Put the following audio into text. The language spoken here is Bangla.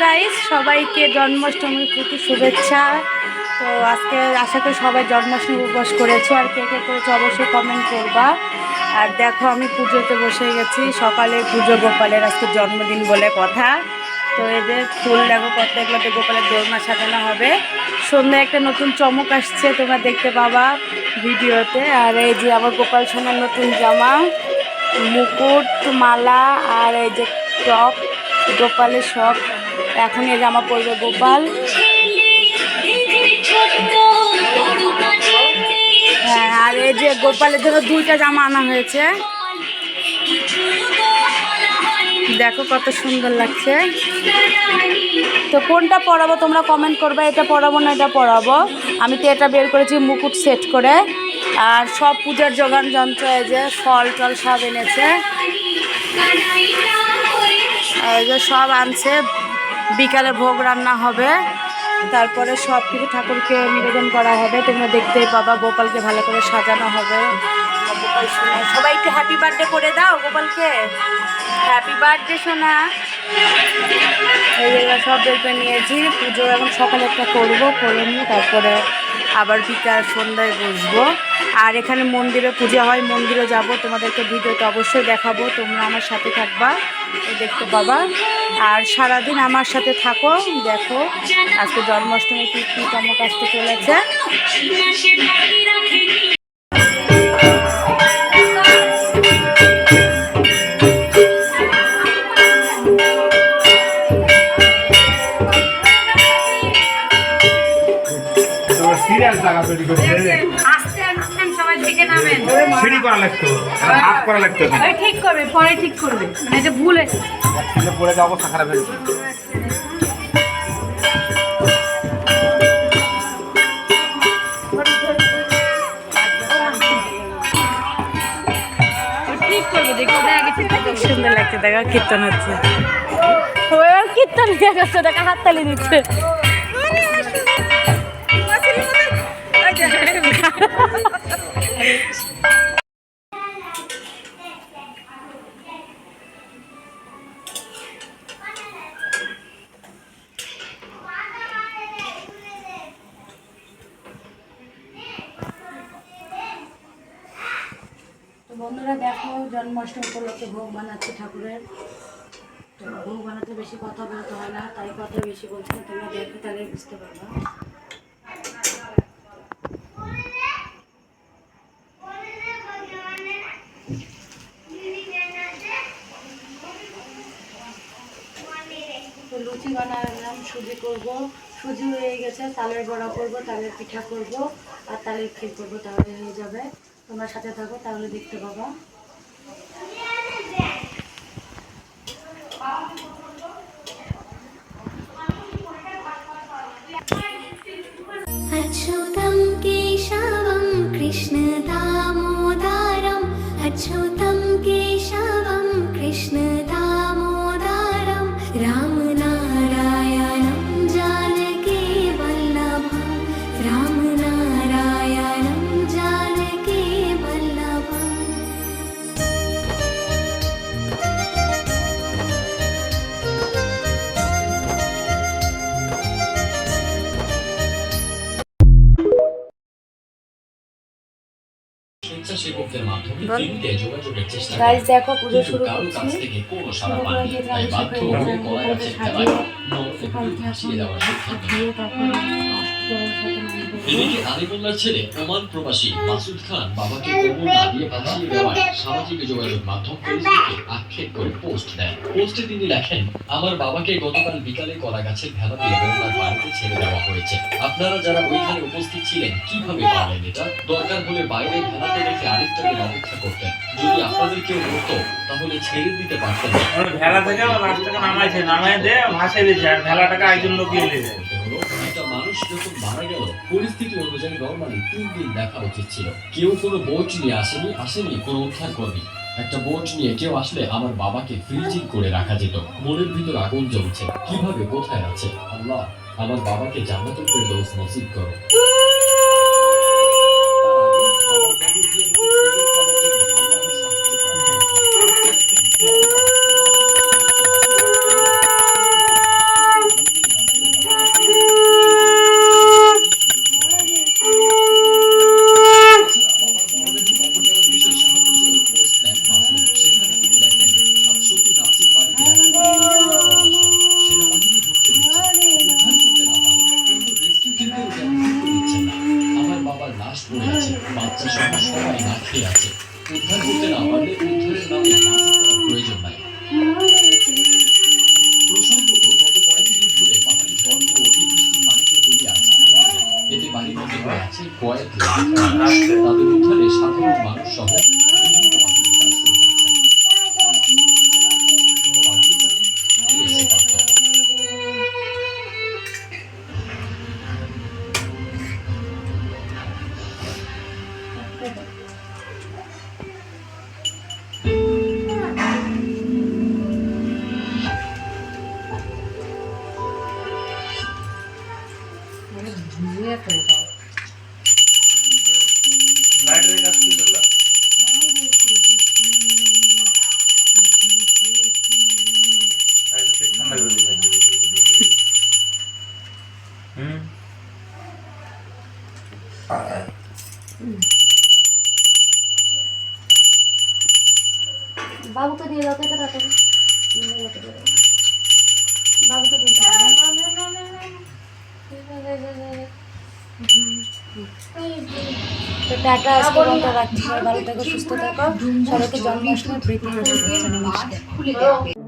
গাইস, সবাইকে জন্মাষ্টমীর প্রতি শুভেচ্ছা। তো আজকে আশা করি সবাই জন্মাষ্টমী উপবাস করেছো, আর কে কে করেছো অবশ্যই কমেন্ট করবা। আর দেখো আমি পুজোতে বসে গেছি, সকালে পুজো, গোপালের আজকে জন্মদিন বলে কথা। তো এদের ফুল দেখো প্রত্যেকগুলোতে গোপালের দোলমা সাজানো হবে। সন্ধ্যায় একটা নতুন চমক আসছে, তোমরা দেখতে পাবা ভিডিওতে। আর এই যে আমার গোপাল সোনার নতুন জামা, মুকুট, মালা, আর এই যে টপ গোপালের সব। এখন এই জামা পরবে গোপাল। হ্যাঁ, আর এই যে গোপালের জন্য দুইটা জামা আনা হয়েছে, দেখো কত সুন্দর লাগছে। তো কোনটা পরাবো তোমরা কমেন্ট করবে, এটা পরাবো না এটা পরাবো। আমি তো এটা বের করেছি মুকুট সেট করে। আর সব পূজার যোগান যন্ত্র, এই যে ফল টল সব এনেছে, এই যে সব আনছে। বিকালে ভোগ রান্না হবে, তারপরে সব কিছু ঠাকুরকে নিবেদন করা হবে। তোমরা দেখতেই পাবা, গোপালকে ভালো করে সাজানো হবে। গোপাল সোনা, সবাইকে হ্যাপি বার্থডে করে দাও গোপালকে, হ্যাপি বার্থডে সোনা। এইগুলো সব বের করে নিয়েছি। পুজো এখন সকালে একটা করবো, করে নিয়ে তারপরে আবার বিকাল সন্ধ্যায় বসবো। আর এখানে মন্দিরে পূজা হয়, মন্দিরে যাব, তোমাদেরকে ভিডিওতে অবশ্যই দেখাবো। তোমরা আমার সাথে থাকবা, দেখতে পাবা। আর সারাদিন আমার সাথে থাকো, দেখো আজকে জন্মাষ্টমী কী কী চমক আসতে চলেছে। সিঁড়ি করা লাগতো, হাত করা লাগতো, ঠিক করবে, পরে ঠিক করবে, মানে যে ভুল পড়ে যাওয়ার অবস্থা খারাপ হয়েছে। সুন্দর লাগছে, দেখা কীর্তন হচ্ছে, কীর্তন দেখাচ্ছে, দেখা হাততালি দিচ্ছে। বন্ধুরা দেখো, জন্মাষ্টমী উপলক্ষে ভোগ বানাচ্ছে ঠাকুরের। তো ভোগ বানাতে বেশি কথা বলতে হয় না, তাই কথা বেশি বলছি না, তোমরা দেখো তাহলে বুঝতে পারবা। তো লুচি বানালাম, সুজি করবো, সুজি হয়ে গেছে, তালের বড়া করবো, তালের পিঠা করবো, আর তালের ক্ষীর করবো, তাহলে হয়ে যাবে। তোমরা সাথে থাকো, তাহলে দেখতে পাবা। अच्युतं केशवं कृष्ण दामोदरम्, अच्युतं केशवं कृष्ण दामोदरं, रामनारायणं जानकी वल्लभं, रामनारायणं जानकी वल्लभम्। গাইস দেখো, পুজো শুরু করছি। এদিকে আলিমুল্লাহর ছেলে ওমান প্রবাসী মাসুদ খান বাবাকে কবুল না দিয়ে ভাসিয়ে দেওয়ার সামাজিক যোগাযোগ মাধ্যম ফেসবুকে আক্ষেপ করে পোস্ট দেন। পোস্টে তিনি লেখেন, আমার বাবাকে গতকাল বিকালে কলা গাছের ভেলা দিয়ে বন্যার বাড়িতে ছেড়ে দেওয়া হয়েছে। আপনারা যারা ওইখানে উপস্থিত ছিলেন কিভাবে পারলেন এটা? দরকার হলে বাইরে ভেলাতে রেখে আরেকটা দিন অপেক্ষা করতেন। যদি আপনাদের কেউ হতো তাহলে ছেড়ে দিতে পারতেন। ভেলা থেকে লাস্টটাকে নামাইছে, নামাই দিয়ে ভাসিয়ে দিয়েছে, আর ভেলাটাকে একজন লোকিয়ে দিয়েছে। একটা মানুষ যখন মারা গেল, পরিস্থিতি অনুযায়ী নরমালি 3 দিন দেখা উচিত ছিল। কেউ কোনো বোট নিয়ে আসেনি কোনো উদ্ধার কর্মী। একটা বোট নিয়ে কেউ আসলে আমার বাবাকে ফ্রিজিং করে রাখা যেত। মনের ভিতর আগুন জ্বলছে, কিভাবে কোথায় আছে। আল্লাহ আমার বাবাকে জান্নাতুল ফেরদৌস নসিব করো। তাদের উদ্ধারে সাধারণ মানুষ সহ বিভিন্ন বাহিনী কাজ করে যাচ্ছেন। লাইটের কাজ কি করলো? লাইটের ঠান্ডা করে দিবে। বাবুকে দিয়ে দাও তো এটা তাড়াতাড়ি। বাবুকে দিয়ে দাও। তো টাটা, আজকে বন্ধ রাখছি। ভালো থেকো, সুস্থ থাকো, সবাইকে জন্মাষ্টমীর প্রীতি। নমস্কার।